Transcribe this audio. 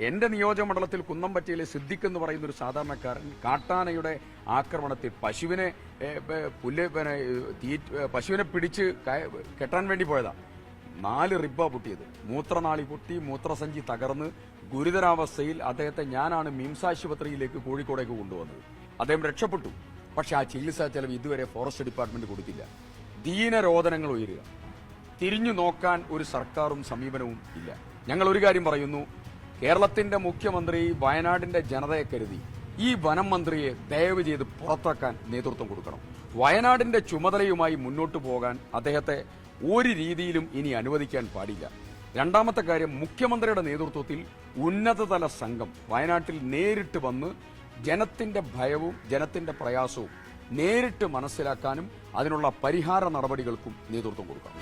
എന്റെ നിയോജകമണ്ഡലത്തിൽ കുന്നംപറ്റയിലെ സിദ്ദിഖ് എന്ന് പറയുന്ന ഒരു സാധാരണക്കാരൻ കാട്ടാനയുടെ ആക്രമണത്തിൽ പശുവിനെ പിടിച്ച് കെട്ടാൻ വേണ്ടി പോയതാ. 4 റിബ്ബ പൊട്ടിയത്, മൂത്രനാളി പൊട്ടി, മൂത്രസഞ്ചി തകർന്ന് ഗുരുതരാവസ്ഥയിൽ അദ്ദേഹത്തെ ഞാനാണ് മിംസ് ആശുപത്രിയിലേക്ക് കോഴിക്കോടേക്ക് കൊണ്ടുവന്നത്. അദ്ദേഹം രക്ഷപ്പെട്ടു. പക്ഷെ ആ ചികിത്സാ ചെലവ് ഇതുവരെ ഫോറസ്റ്റ് ഡിപ്പാർട്ട്മെന്റ് കൊടുത്തില്ല. ദീനരോധനങ്ങൾ ഉയരുക, തിരിഞ്ഞു നോക്കാൻ ഒരു സർക്കാരും സമീപനവും ഇല്ല. ഞങ്ങൾ ഒരു കാര്യം പറയുന്നു, കേരളത്തിന്റെ മുഖ്യമന്ത്രി വയനാടിന്റെ ജനതയെ കരുതി ഈ വനം മന്ത്രിയെ ദയവ് ചെയ്ത് പുറത്താക്കാൻ നേതൃത്വം കൊടുക്കണം. വയനാടിന്റെ ചുമതലയുമായി മുന്നോട്ടു പോകാൻ അദ്ദേഹത്തെ ഒരു രീതിയിലും ഇനി അനുവദിക്കാൻ പാടില്ല. രണ്ടാമത്തെ കാര്യം, മുഖ്യമന്ത്രിയുടെ നേതൃത്വത്തിൽ ഉന്നതതല സംഘം വയനാട്ടിൽ നേരിട്ട് വന്ന് ജനത്തിന്റെ ഭയവും ജനത്തിന്റെ പ്രയാസവും നേരിട്ട് മനസ്സിലാക്കാനും അതിനുള്ള പരിഹാര നടപടികൾക്കും നേതൃത്വം കൊടുക്കണം.